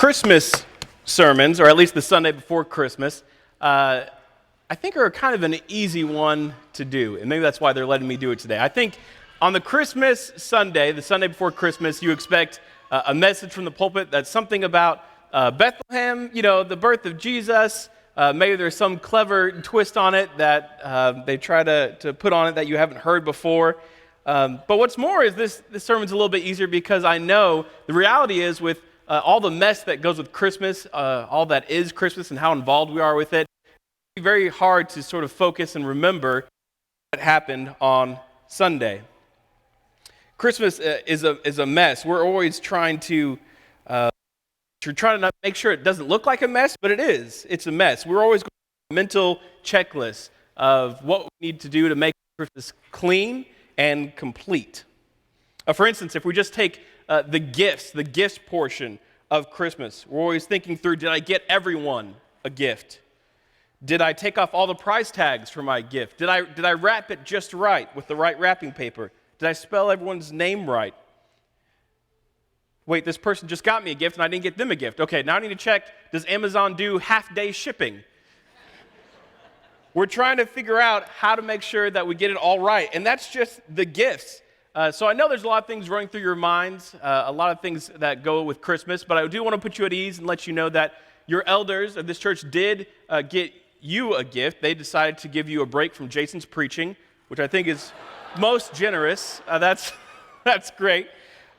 Christmas sermons, or at least the Sunday before Christmas, I think are kind of an easy one to do, and maybe that's why they're letting me do it today. I think on the Christmas Sunday, the Sunday before Christmas, you expect a message from the pulpit that's something about Bethlehem, the birth of Jesus. Maybe there's some clever twist on it that they try to put on it that you haven't heard before. But what's more is this sermon's a little bit easier because I know the reality is with all the mess that goes with Christmas, all that is Christmas and how involved we are with it, it's very hard to sort of focus and remember what happened on Sunday. Christmas is a mess. We're always trying to make sure it doesn't look like a mess, but it is. It's a mess. We're always going to have a mental checklist of what we need to do to make Christmas clean and complete. For instance, if we just take the gifts portion of Christmas, we're always thinking through, did I get everyone a gift? Did I take off all the price tags for my gift? Did I wrap it just right with the right wrapping paper? Did I spell everyone's name right? Wait, this person just got me a gift and I didn't get them a gift. Okay, now I need to check, does Amazon do half-day shipping? We're trying to figure out how to make sure that we get it all right, and that's just the gifts. So I know there's a lot of things running through your minds, a lot of things that go with Christmas, but I do want to put you at ease and let you know that your elders of this church did get you a gift. They decided to give you a break from Jason's preaching, which I think is most generous. That's great.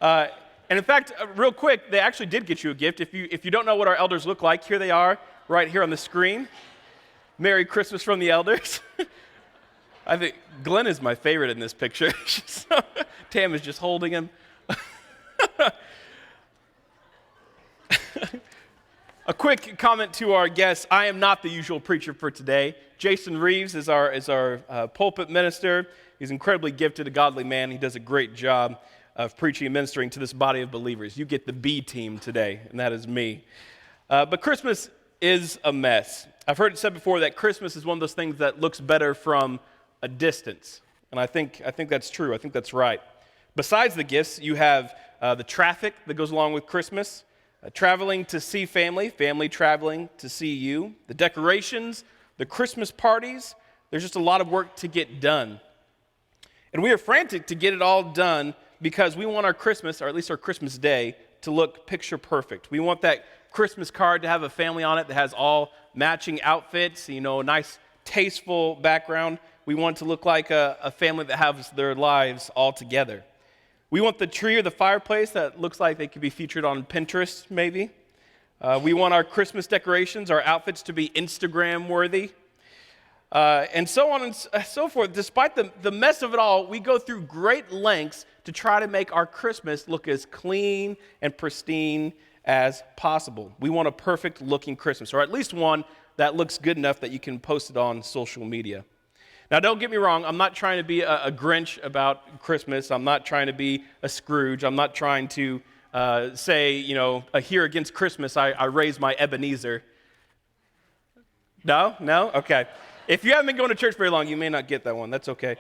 And in fact, real quick, they actually did get you a gift. If you don't know what our elders look like, here they are right here on the screen. Merry Christmas from the elders. I think Glenn is my favorite in this picture. Tam is just holding him. A quick comment to our guests. I am not the usual preacher for today. Jason Reeves is our pulpit minister. He's incredibly gifted, a godly man. He does a great job of preaching and ministering to this body of believers. You get the B team today, and that is me. But Christmas is a mess. I've heard it said before that Christmas is one of those things that looks better from a distance, and I think that's true. I think that's right. Besides the gifts, you have the traffic that goes along with Christmas, traveling to see family traveling to see you, the decorations, the Christmas parties. There's just a lot of work to get done, and we are frantic to get it all done because we want our Christmas, or at least our Christmas day, to look picture perfect. We want that Christmas card to have a family on it that has all matching outfits, a nice tasteful background. We want it to look like a family that has their lives all together. We want the tree or the fireplace that looks like they could be featured on Pinterest, maybe. We want our Christmas decorations, our outfits to be Instagram worthy. And so on and so forth. Despite the mess of it all, we go through great lengths to try to make our Christmas look as clean and pristine as possible. We want a perfect looking Christmas, or at least one that looks good enough that you can post it on social media. Now, don't get me wrong. I'm not trying to be a Grinch about Christmas. I'm not trying to be a Scrooge. I'm not trying to say, here against Christmas, I raise my Ebenezer. No? Okay. If you haven't been going to church very long, you may not get that one. That's okay.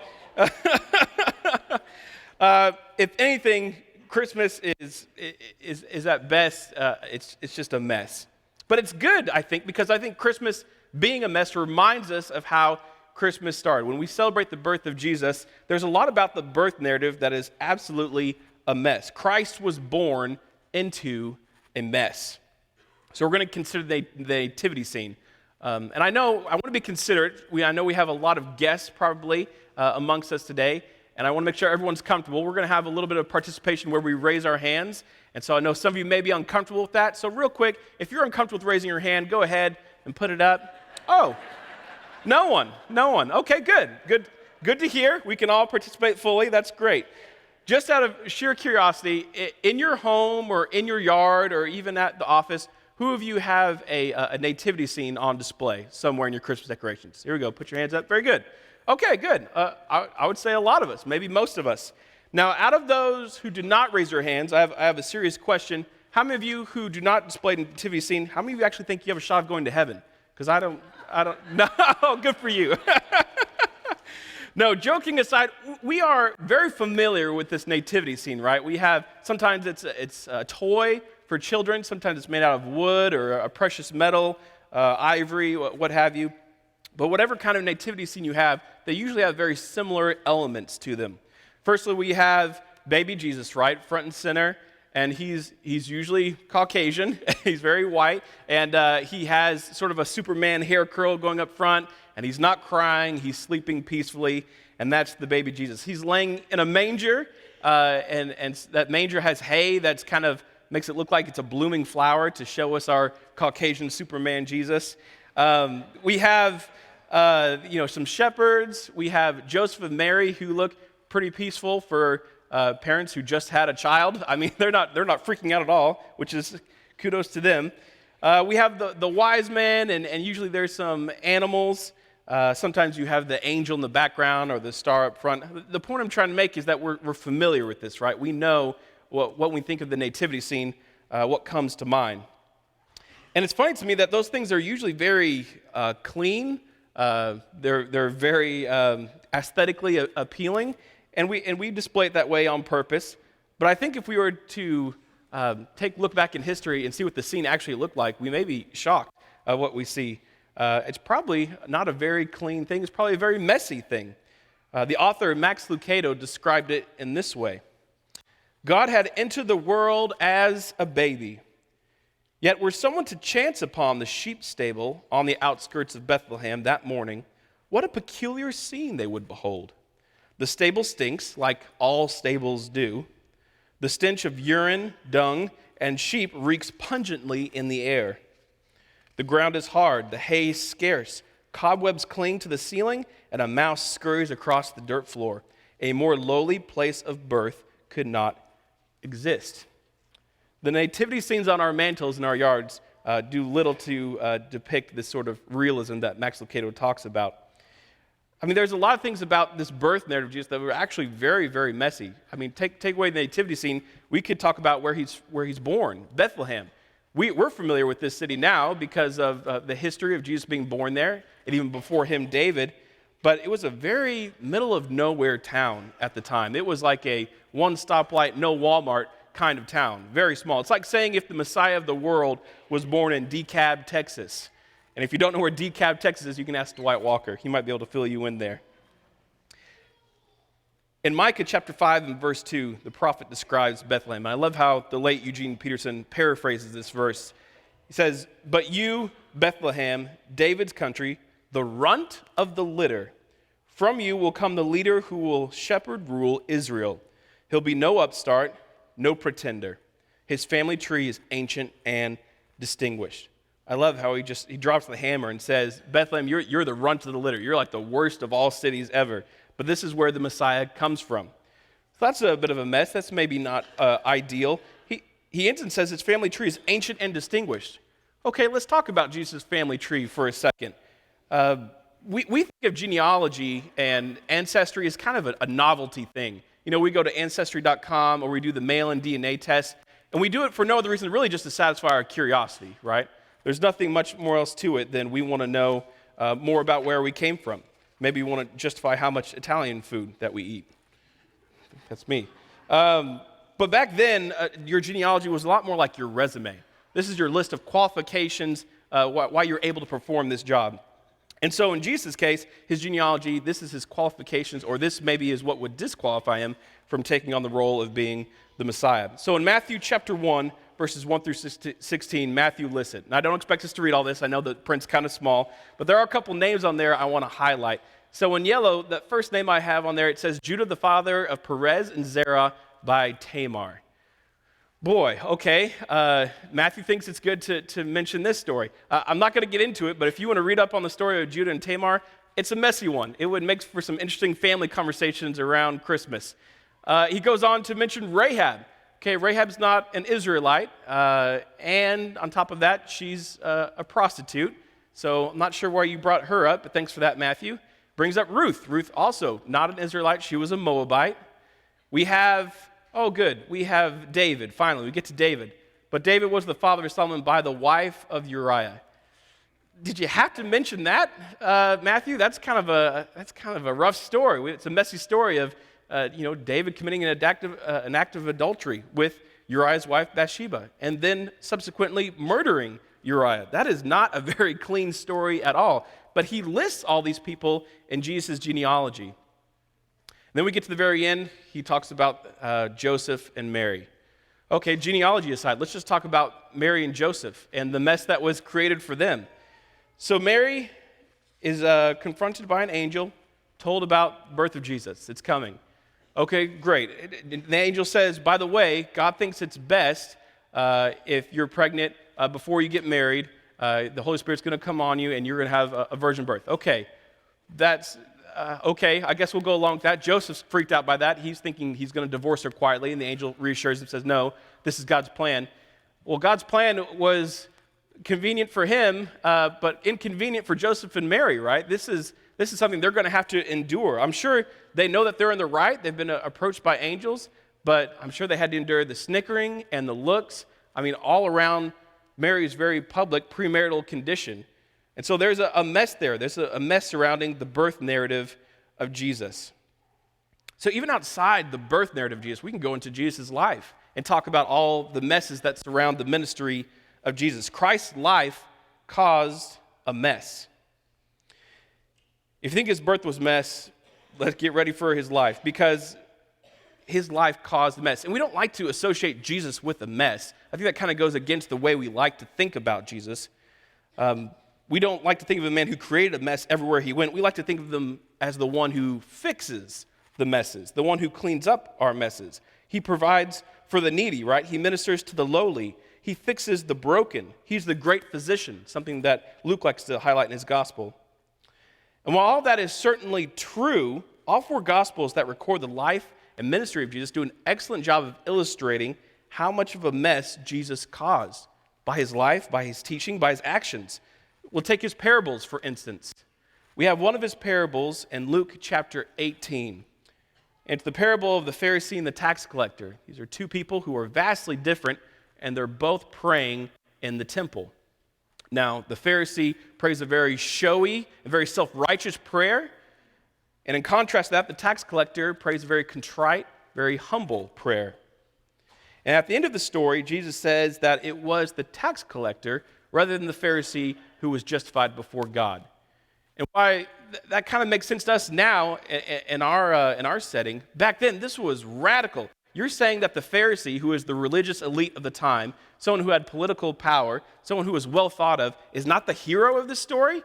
If anything, Christmas is at best, it's just a mess. But it's good, I think, because I think Christmas being a mess reminds us of how Christmas started. When we celebrate the birth of Jesus, there's a lot about the birth narrative that is absolutely a mess. Christ was born into a mess. So we're going to consider the nativity scene. And I want to be considerate. I know we have a lot of guests probably amongst us today, and I want to make sure everyone's comfortable. We're going to have a little bit of participation where we raise our hands, and so I know some of you may be uncomfortable with that. So real quick, if you're uncomfortable with raising your hand, go ahead and put it up. Oh, no one. Okay, good to hear. We can all participate fully. That's great. Just out of sheer curiosity, in your home or in your yard or even at the office, who of you have a nativity scene on display somewhere in your Christmas decorations? Here we go. Put your hands up. Very good. Okay, good. I would say a lot of us, maybe most of us. Now, out of those who did not raise their hands, I have a serious question. How many of you who do not display a nativity scene, how many of you actually think you have a shot of going to heaven? Because I don't. No, good for you. No, joking aside, we are very familiar with this nativity scene, right? We have, sometimes it's a toy, for children. Sometimes it's made out of wood or a precious metal, ivory, what have you. But whatever kind of nativity scene you have, they usually have very similar elements to them. Firstly, we have baby Jesus, right, front and center. And he's usually Caucasian. He's very white. And he has sort of a Superman hair curl going up front. And he's not crying. He's sleeping peacefully. And that's the baby Jesus. He's laying in a manger. And that manger has hay that's kind of makes it look like it's a blooming flower to show us our Caucasian Superman Jesus. We have some shepherds. We have Joseph and Mary who look pretty peaceful for parents who just had a child. I mean, they're not freaking out at all, which is kudos to them. We have the wise men, and usually there's some animals. Sometimes you have the angel in the background or the star up front. The point I'm trying to make is that we're familiar with this, right? We know what we think of the nativity scene, what comes to mind. And it's funny to me that those things are usually very clean. They're very aesthetically appealing, and we display it that way on purpose. But I think if we were to look back in history and see what the scene actually looked like, we may be shocked at what we see. It's probably not a very clean thing. It's probably a very messy thing. The author Max Lucado described it in this way. God had entered the world as a baby. Yet were someone to chance upon the sheep stable on the outskirts of Bethlehem that morning, what a peculiar scene they would behold. The stable stinks, like all stables do. The stench of urine, dung, and sheep reeks pungently in the air. The ground is hard, the hay scarce, cobwebs cling to the ceiling, and a mouse scurries across the dirt floor. A more lowly place of birth could not exist. The nativity scenes on our mantles in our yards do little to depict this sort of realism that Max Lucado talks about. I mean, there's a lot of things about this birth narrative of Jesus that were actually very, very messy. I mean, take away the nativity scene, we could talk about where he's born, Bethlehem. We're familiar with this city now because of the history of Jesus being born there, and even before him, David. But it was a very middle of nowhere town at the time. It was like a one stoplight, no Walmart kind of town, very small. It's like saying if the Messiah of the world was born in DeKalb, Texas. And if you don't know where DeKalb, Texas is, you can ask Dwight Walker. He might be able to fill you in there. In Micah chapter 5 and verse 2, the prophet describes Bethlehem. And I love how the late Eugene Peterson paraphrases this verse. He says, "But you, Bethlehem, David's country, the runt of the litter, from you will come the leader who will shepherd rule Israel. He'll be no upstart, no pretender. His family tree is ancient and distinguished." I love how he drops the hammer and says, Bethlehem, you're the runt of the litter. You're like the worst of all cities ever. But this is where the Messiah comes from. So that's a bit of a mess. That's maybe not ideal. He ends and says his family tree is ancient and distinguished. Okay, let's talk about Jesus' family tree for a second. We think of genealogy and ancestry as kind of a novelty thing. You know, we go to Ancestry.com or we do the mail-in DNA test, and we do it for no other reason, really just to satisfy our curiosity, right? There's nothing much more else to it than we want to know more about where we came from. Maybe we want to justify how much Italian food that we eat. That's me. But back then, your genealogy was a lot more like your resume. This is your list of qualifications, why you're able to perform this job. And so in Jesus' case, his genealogy, this is his qualifications, or this maybe is what would disqualify him from taking on the role of being the Messiah. So in Matthew chapter 1, verses 1 through 16, Matthew lists it. And I don't expect us to read all this. I know the print's kind of small, but there are a couple names on there I want to highlight. So in yellow, the first name I have on there, it says Judah, the father of Perez and Zerah by Tamar. Boy, okay, Matthew thinks it's good to mention this story. I'm not going to get into it, but if you want to read up on the story of Judah and Tamar, it's a messy one. It would make for some interesting family conversations around Christmas. He goes on to mention Rahab. Okay, Rahab's not an Israelite, and on top of that, she's a prostitute. So I'm not sure why you brought her up, but thanks for that, Matthew. Brings up Ruth. Ruth also not an Israelite. She was a Moabite. We have David. Finally, we get to David. But David was the father of Solomon by the wife of Uriah. Did you have to mention that, Matthew? That's kind of a rough story. It's a messy story of David committing an act of adultery with Uriah's wife Bathsheba, and then subsequently murdering Uriah. That is not a very clean story at all. But he lists all these people in Jesus' genealogy. And then we get to the very end, he talks about Joseph and Mary. Okay, genealogy aside, let's just talk about Mary and Joseph and the mess that was created for them. So Mary is confronted by an angel, told about the birth of Jesus. It's coming. Okay, great. The angel says, by the way, God thinks it's best if you're pregnant before you get married. The Holy Spirit's going to come on you and you're going to have a virgin birth. Okay, that's okay. I guess we'll go along with that. Joseph's freaked out by that. He's thinking he's going to divorce her quietly, and the angel reassures him, says, no, this is God's plan. Well, God's plan was convenient for him, but inconvenient for Joseph and Mary, right? This is something they're going to have to endure. I'm sure they know that they're in the right. They've been approached by angels, but I'm sure they had to endure the snickering and the looks. I mean, all around Mary's very public premarital condition. And so there's a mess there. There's a mess surrounding the birth narrative of Jesus. So even outside the birth narrative of Jesus, we can go into Jesus' life and talk about all the messes that surround the ministry of Jesus. Christ's life caused a mess. If you think his birth was a mess, let's get ready for his life, because his life caused a mess. And we don't like to associate Jesus with a mess. I think that kind of goes against the way we like to think about Jesus. We don't like to think of a man who created a mess everywhere he went. We like to think of him as the one who fixes the messes, the one who cleans up our messes. He provides for the needy, right? He ministers to the lowly. He fixes the broken. He's the great physician, something that Luke likes to highlight in his gospel. And while all that is certainly true, all four gospels that record the life and ministry of Jesus do an excellent job of illustrating how much of a mess Jesus caused by his life, by his teaching, by his actions. We'll take his parables, for instance. We have one of his parables in Luke chapter 18. And it's the parable of the Pharisee and the tax collector. These are two people who are vastly different, and they're both praying in the temple. Now, the Pharisee prays a very showy, a very self-righteous prayer. And in contrast to that, the tax collector prays a very contrite, very humble prayer. And at the end of the story, Jesus says that it was the tax collector rather than the Pharisee who was justified before God. And why that kind of makes sense to us now in our setting. Back then, this was radical. You're saying that the Pharisee, who is the religious elite of the time, someone who had political power, someone who was well thought of, is not the hero of this story?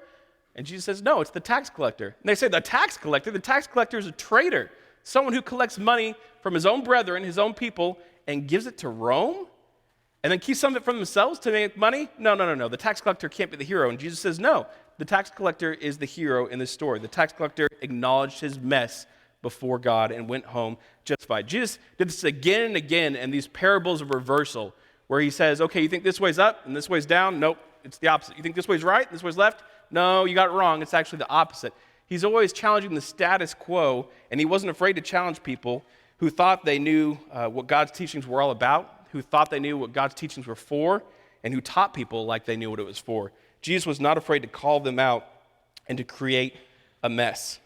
And Jesus says, no, it's the tax collector. And they say, the tax collector is a traitor, someone who collects money from his own brethren, his own people, and gives it to Rome? And then keep some of it for themselves to make money? No. The tax collector can't be the hero. And Jesus says, no, the tax collector is the hero in this story. The tax collector acknowledged his mess before God and went home justified. Jesus did this again and again in these parables of reversal, where he says, okay, you think this way's up and this way's down? Nope, it's the opposite. You think this way's right and this way's left? No, you got it wrong. It's actually the opposite. He's always challenging the status quo, and he wasn't afraid to challenge people who thought they knew what God's teachings were all about, who thought they knew what God's teachings were for, and who taught people like they knew what it was for. Jesus was not afraid to call them out and to create a mess.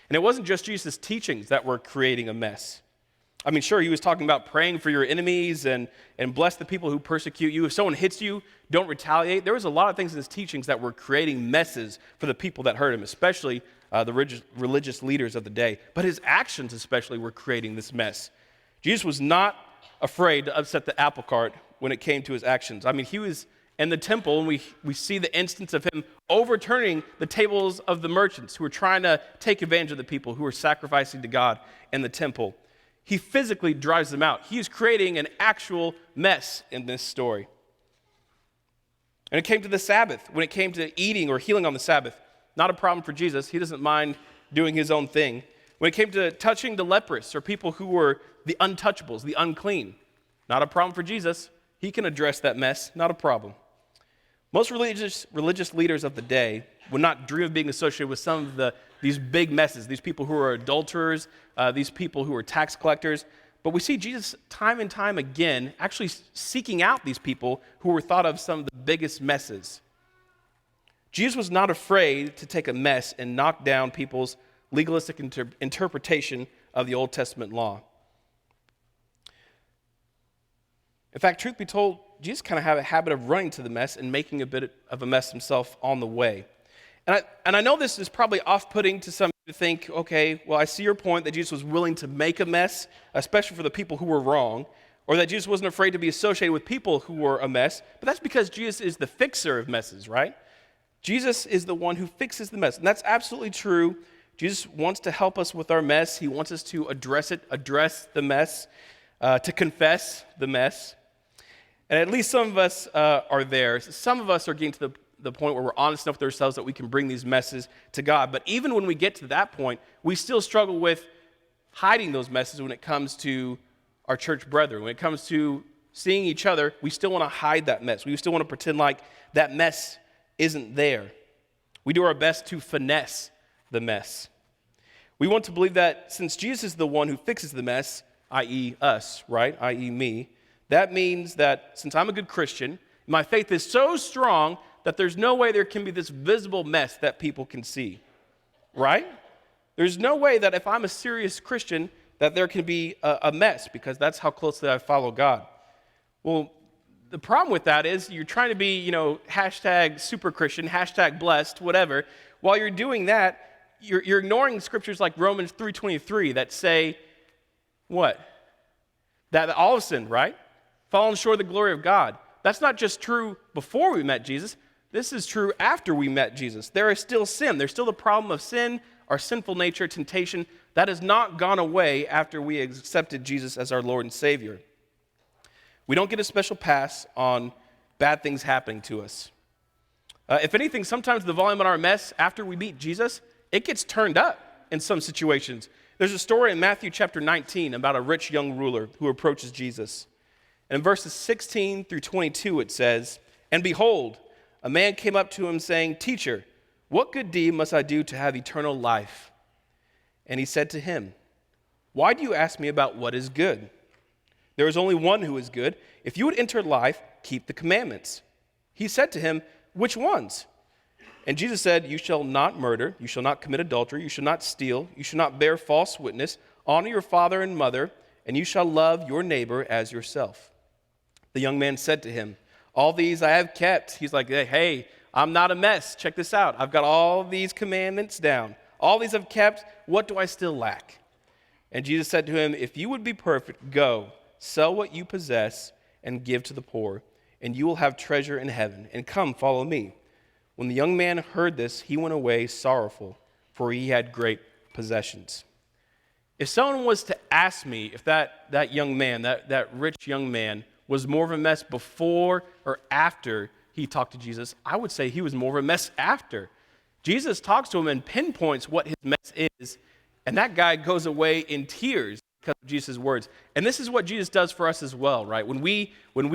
And it wasn't just Jesus' teachings that were creating a mess. I mean, sure, he was talking about praying for your enemies and bless the people who persecute you. If someone hits you, don't retaliate. There was a lot of things in his teachings that were creating messes for the people that heard him, especially the religious leaders of the day. But his actions especially were creating this mess. Jesus was not afraid to upset the apple cart when it came to his actions. I mean, he was in the temple, and we see the instance of him overturning the tables of the merchants who were trying to take advantage of the people who were sacrificing to God in the temple. He physically drives them out. He is creating an actual mess in this story. And it came to the Sabbath, when it came to eating or healing on the Sabbath, not a problem for Jesus. He doesn't mind doing his own thing. When it came to touching the leprous or people who were the untouchables, the unclean, not a problem for Jesus. He can address that mess, not a problem. Most religious leaders of the day would not dream of being associated with some of these big messes, these people who are adulterers, these people who are tax collectors. But we see Jesus time and time again actually seeking out these people who were thought of some of the biggest messes. Jesus was not afraid to take a mess and knock down people's legalistic interpretation of the Old Testament law. In fact, truth be told, Jesus kind of had a habit of running to the mess and making a bit of a mess himself on the way. And I know this is probably off-putting to some to think, okay, well, I see your point that Jesus was willing to make a mess, especially for the people who were wrong, or that Jesus wasn't afraid to be associated with people who were a mess, but that's because Jesus is the fixer of messes, right? Jesus is the one who fixes the mess, and that's absolutely true. Jesus wants to help us with our mess. He wants us to address the mess, to confess the mess. And at least some of us are there. Some of us are getting to the point where we're honest enough with ourselves that we can bring these messes to God. But even when we get to that point, we still struggle with hiding those messes when it comes to our church brethren. When it comes to seeing each other, we still want to hide that mess. We still want to pretend like that mess isn't there. We do our best to finesse the mess. We want to believe that since Jesus is the one who fixes the mess, i.e. us, right, i.e. me, that means that since I'm a good Christian, my faith is so strong that there's no way there can be this visible mess that people can see, right? There's no way that if I'm a serious Christian that there can be a mess, because that's how closely I follow God. Well, the problem with that is you're trying to be, hashtag super Christian, hashtag blessed, whatever. While you're doing that, you're ignoring scriptures like Romans 3:23 that say, what? That all have sinned, right? Fallen short of the glory of God. That's not just true before we met Jesus. This is true after we met Jesus. There is still sin. There's still the problem of sin, our sinful nature, temptation. That has not gone away after we accepted Jesus as our Lord and Savior. We don't get a special pass on bad things happening to us. If anything, sometimes the volume on our mess after we meet Jesus, it gets turned up in some situations. There's a story in Matthew chapter 19 about a rich young ruler who approaches Jesus. And in verses 16 through 22 it says, "And behold, a man came up to him saying, 'Teacher, what good deed must I do to have eternal life?' And he said to him, 'Why do you ask me about what is good? There is only one who is good. If you would enter life, keep the commandments.' He said to him, 'Which ones?' And Jesus said, 'You shall not murder, you shall not commit adultery, you shall not steal, you shall not bear false witness, honor your father and mother, and you shall love your neighbor as yourself.' The young man said to him, 'All these I have kept.'" He's like, hey, I'm not a mess. Check this out. I've got all these commandments down. All these I've kept. What do I still lack? And Jesus said to him, "If you would be perfect, go, sell what you possess and give to the poor, and you will have treasure in heaven. And come, follow me." When the young man heard this, he went away sorrowful, for he had great possessions. If someone was to ask me if that young man, that rich young man, was more of a mess before or after he talked to Jesus, I would say he was more of a mess after. Jesus talks to him and pinpoints what his mess is, and that guy goes away in tears because of Jesus' words. And this is what Jesus does for us as well, right? When we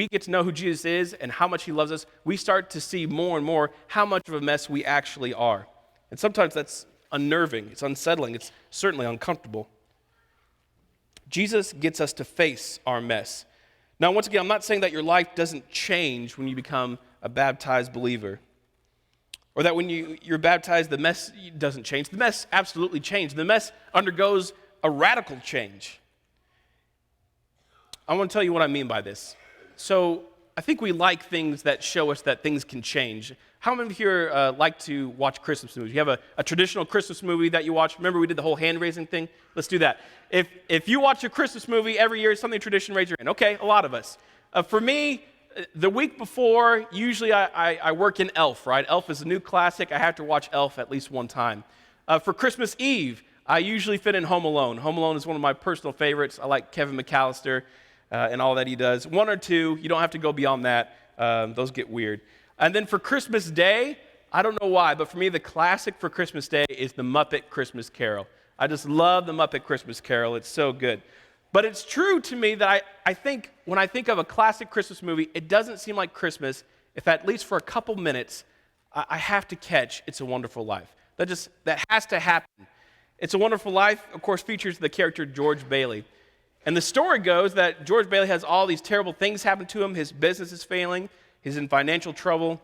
get to know who Jesus is and how much he loves us, we start to see more and more how much of a mess we actually are. And sometimes that's unnerving, it's unsettling, it's certainly uncomfortable. Jesus gets us to face our mess. Now, once again, I'm not saying that your life doesn't change when you become a baptized believer, or that when you're baptized, the mess doesn't change. The mess absolutely changed. The mess undergoes a radical change. I want to tell you what I mean by this. So I think we like things that show us that things can change. How many of you here like to watch Christmas movies? You have a traditional Christmas movie that you watch? Remember we did the whole hand-raising thing? Let's do that. If you watch a Christmas movie every year, something tradition, raise your hand. Okay, a lot of us. For me, the week before, usually I work in Elf, right? Elf is a new classic. I have to watch Elf at least one time. For Christmas Eve, I usually fit in Home Alone. Home Alone is one of my personal favorites. I like Kevin McAllister and all that he does. One or two, you don't have to go beyond that. Those get weird. And then for Christmas Day, I don't know why, but for me, the classic for Christmas Day is the Muppet Christmas Carol. I just love the Muppet Christmas Carol. It's so good. But it's true to me that I think when I think of a classic Christmas movie, it doesn't seem like Christmas if at least for a couple minutes I have to catch It's a Wonderful Life. That has to happen. It's a Wonderful Life, of course, features the character George Bailey. And the story goes that George Bailey has all these terrible things happen to him. His business is failing. He's in financial trouble.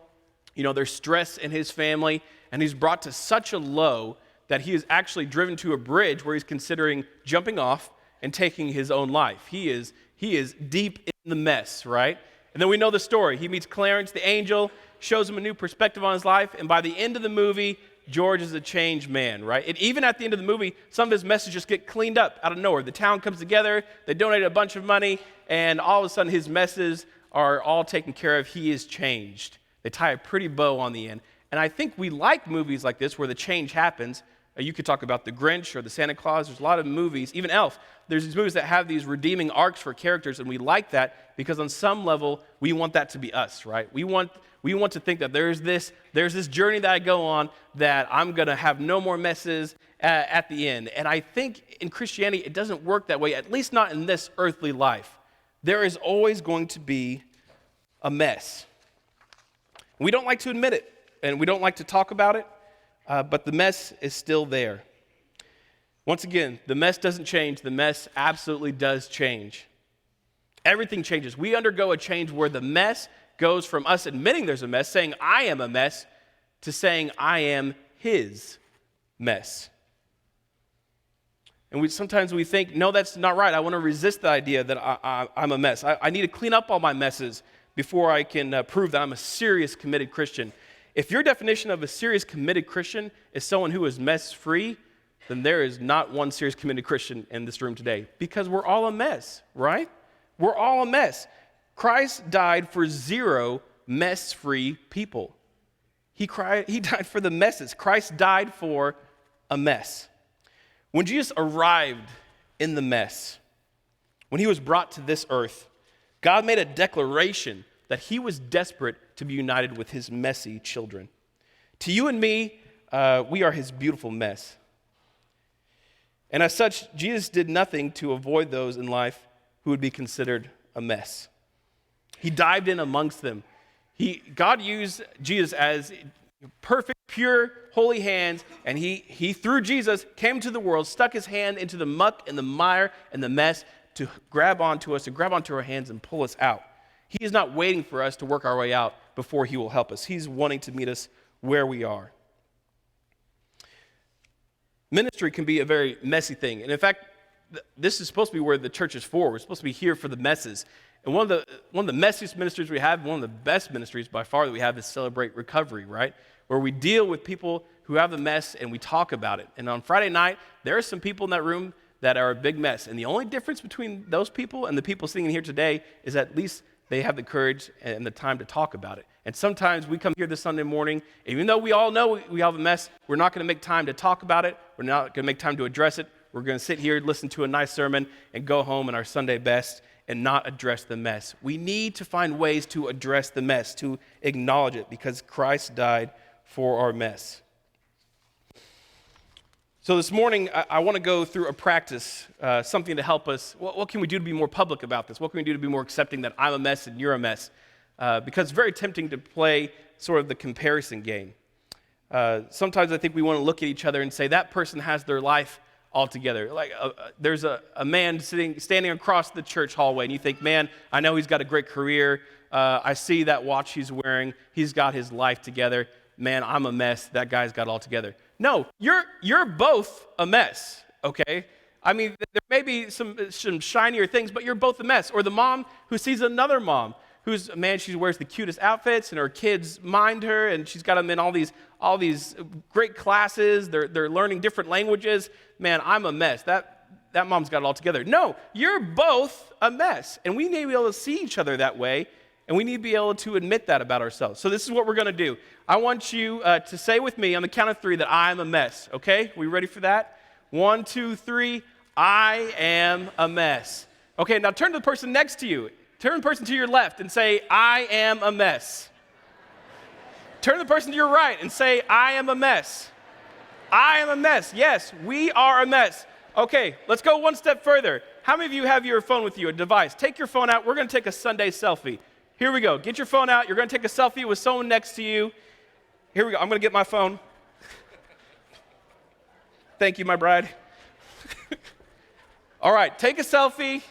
There's stress in his family. And he's brought to such a low that he is actually driven to a bridge where he's considering jumping off and taking his own life. He is He is deep in the mess, right? And then we know the story. He meets Clarence, the angel, shows him a new perspective on his life, and by the end of the movie, George is a changed man, right? And even at the end of the movie, some of his messes just get cleaned up out of nowhere. The town comes together, they donate a bunch of money, and all of a sudden his messes are all taken care of. He is changed. They tie a pretty bow on the end. And I think we like movies like this where the change happens. You could talk about The Grinch or The Santa Claus. There's a lot of movies, even Elf. There's these movies that have these redeeming arcs for characters, and we like that because on some level, we want that to be us, right? We want to think that there's this journey that I go on that I'm going to have no more messes at the end. And I think in Christianity, it doesn't work that way, at least not in this earthly life. There is always going to be a mess. We don't like to admit it, and we don't like to talk about it, but the mess is still there. Once again, the mess doesn't change. The mess absolutely does change. Everything changes. We undergo a change where the mess goes from us admitting there's a mess, saying, I am a mess, to saying, I am his mess. And sometimes we think, no, that's not right. I want to resist the idea that I'm a mess. I need to clean up all my messes before I can prove that I'm a serious, committed Christian. If your definition of a serious, committed Christian is someone who is mess-free, then there is not one serious, committed Christian in this room today, because we're all a mess, right? We're all a mess. Christ died for 0 mess-free people. He died for the messes. Christ died for a mess. When Jesus arrived in the mess, when he was brought to this earth, God made a declaration that he was desperate to be united with his messy children. To you and me, we are his beautiful mess. And as such, Jesus did nothing to avoid those in life who would be considered a mess. He dived in amongst them. God used Jesus as perfect, pure, holy hands, and he through Jesus came to the world, stuck his hand into the muck and the mire and the mess to grab onto us, to grab onto our hands and pull us out. He is not waiting for us to work our way out before he will help us. He's wanting to meet us where we are. Ministry can be a very messy thing. And in fact, this is supposed to be where the church is for. We're supposed to be here for the messes. And one of the messiest ministries we have, one of the best ministries by far that we have is Celebrate Recovery, right? Where we deal with people who have a mess and we talk about it. And on Friday night, there are some people in that room that are a big mess. And the only difference between those people and the people sitting here today is at least they have the courage and the time to talk about it. And sometimes we come here this Sunday morning, even though we all know we have a mess, we're not going to make time to talk about it. We're not going to make time to address it. We're going to sit here, listen to a nice sermon, and go home in our Sunday best and not address the mess. We need to find ways to address the mess, to acknowledge it, because Christ died for our mess. So this morning, I want to go through a practice, something to help us. What can we do to be more public about this? What can we do to be more accepting that I'm a mess and you're a mess? Because it's very tempting to play sort of the comparison game. Sometimes I think we want to look at each other and say, that person has their life all together. Like there's a man standing across the church hallway, and you think, man, I know he's got a great career. I see that watch he's wearing. He's got his life together. Man, I'm a mess. That guy's got it all together. No, you're both a mess, okay? I mean, there may be some shinier things, but you're both a mess. Or the mom who sees another mom she wears the cutest outfits, and her kids mind her, and she's got them in all these great classes. They're learning different languages. Man, I'm a mess. That mom's got it all together. No, you're both a mess, and we need to be able to see each other that way, and we need to be able to admit that about ourselves. So this is what we're going to do. I want you to say with me on the count of 3 that I am a mess, okay? We ready for that? 1, 2, 3. I am a mess. Okay, now turn to the person next to you. Turn the person to your left and say, I am a mess. Turn the person to your right and say, I am a mess. I am a mess. Yes, we are a mess. Okay, let's go one step further. How many of you have your phone with you, a device? Take your phone out. We're going to take a Sunday selfie. Here we go. Get your phone out. You're going to take a selfie with someone next to you. Here we go. I'm going to get my phone. Thank you, my bride. All right, take a selfie.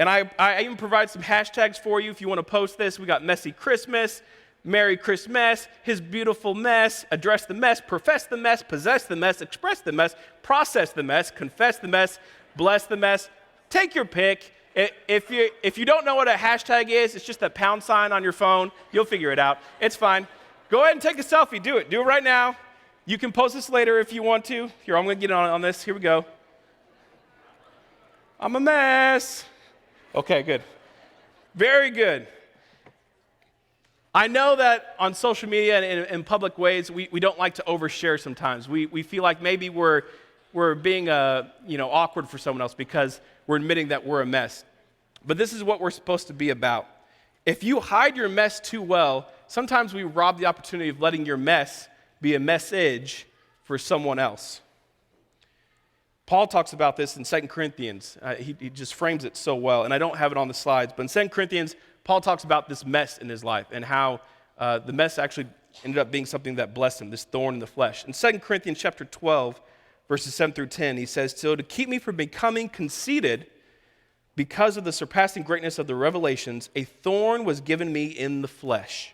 And I even provide some hashtags for you if you want to post this. We got Messy Christmas, Merry Christmas, His Beautiful Mess, Address the Mess, Profess the Mess, Possess the Mess, Express the Mess, Process the Mess, Confess the Mess, Bless the Mess. Take your pick. If you don't know what a hashtag is, it's just that pound sign on your phone. You'll figure it out. It's fine. Go ahead and take a selfie. Do it. Do it right now. You can post this later if you want to. Here, I'm going to get on this. Here we go. I'm a mess. Okay, good. Very good. I know that on social media and in public ways, we don't like to overshare sometimes. We feel like maybe we're being awkward for someone else because we're admitting that we're a mess. But this is what we're supposed to be about. If you hide your mess too well, sometimes we rob the opportunity of letting your mess be a message for someone else. Paul talks about this in 2 Corinthians. He just frames it so well, and I don't have it on the slides, but in 2 Corinthians, Paul talks about this mess in his life and how the mess actually ended up being something that blessed him, this thorn in the flesh. In 2 Corinthians chapter 12, verses 7 through 10, he says, "So to keep me from becoming conceited, because of the surpassing greatness of the revelations, a thorn was given me in the flesh,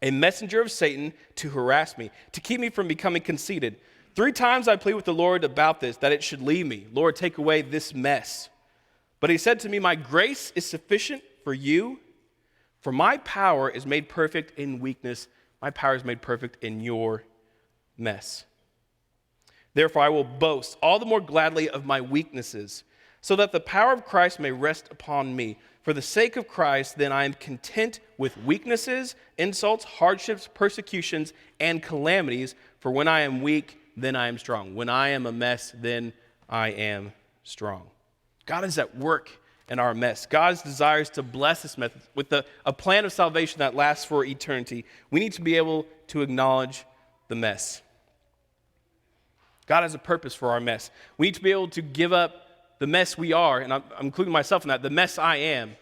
a messenger of Satan to harass me, to keep me from becoming conceited. 3 times I plead with the Lord about this, that it should leave me. Lord, take away this mess. But he said to me, my grace is sufficient for you, for my power is made perfect in weakness. My power is made perfect in your mess. Therefore I will boast all the more gladly of my weaknesses, so that the power of Christ may rest upon me. For the sake of Christ, then I am content with weaknesses, insults, hardships, persecutions, and calamities. For when I am weak, then I am strong. When I am a mess, then I am strong." God is at work in our mess. God desires to bless this mess with a plan of salvation that lasts for eternity. We need to be able to acknowledge the mess. God has a purpose for our mess. We need to be able to give up the mess we are, and I'm including myself in that, the mess I am.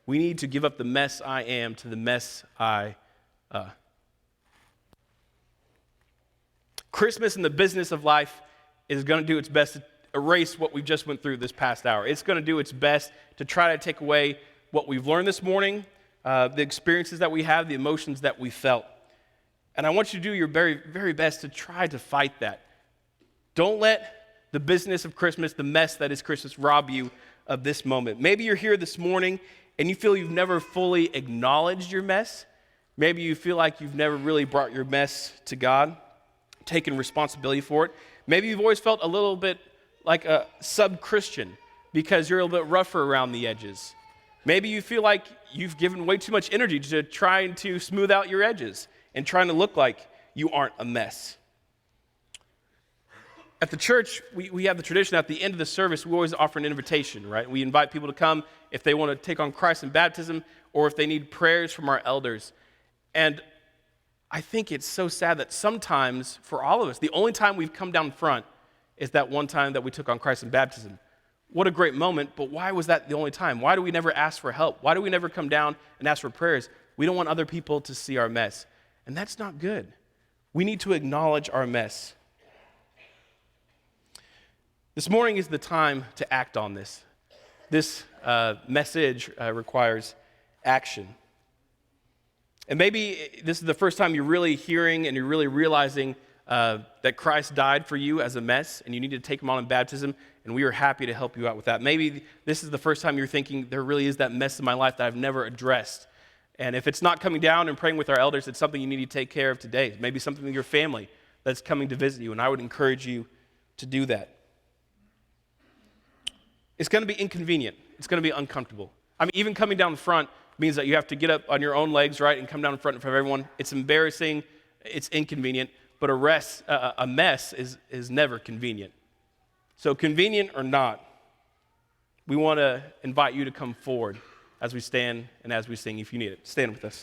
We need to give up the mess I am to the mess CHRISTmess in the business of life is going to do its best to erase what we just went through this past hour. It's going to do its best to try to take away what we've learned this morning, the experiences that we have, the emotions that we felt. And I want you to do your very, very best to try to fight that. Don't let the business of CHRISTmess, the mess that is CHRISTmess, rob you of this moment. Maybe you're here this morning and you feel you've never fully acknowledged your mess. Maybe you feel like you've never really brought your mess to God, taken responsibility for it. Maybe you've always felt a little bit like a sub-Christian because you're a little bit rougher around the edges. Maybe you feel like you've given way too much energy to trying to smooth out your edges and trying to look like you aren't a mess. At the church, we have the tradition at the end of the service, we always offer an invitation, right? We invite people to come if they want to take on Christ in baptism or if they need prayers from our elders. And I think it's so sad that sometimes, for all of us, the only time we've come down front is that one time that we took on Christ in baptism. What a great moment, but why was that the only time? Why do we never ask for help? Why do we never come down and ask for prayers? We don't want other people to see our mess. And that's not good. We need to acknowledge our mess. This morning is the time to act on this. This message requires action. And maybe this is the first time you're really hearing and you're really realizing that Christ died for you as a mess and you need to take him on in baptism, and we are happy to help you out with that. Maybe this is the first time you're thinking there really is that mess in my life that I've never addressed. And if it's not coming down and praying with our elders, it's something you need to take care of today. Maybe something with your family that's coming to visit you, and I would encourage you to do that. It's going to be inconvenient. It's going to be uncomfortable. I mean, even coming down front means that you have to get up on your own legs, right, and come down in front of everyone. It's embarrassing. It's inconvenient. But a mess is never convenient. So convenient or not, we want to invite you to come forward as we stand and as we sing if you need it. Stand with us.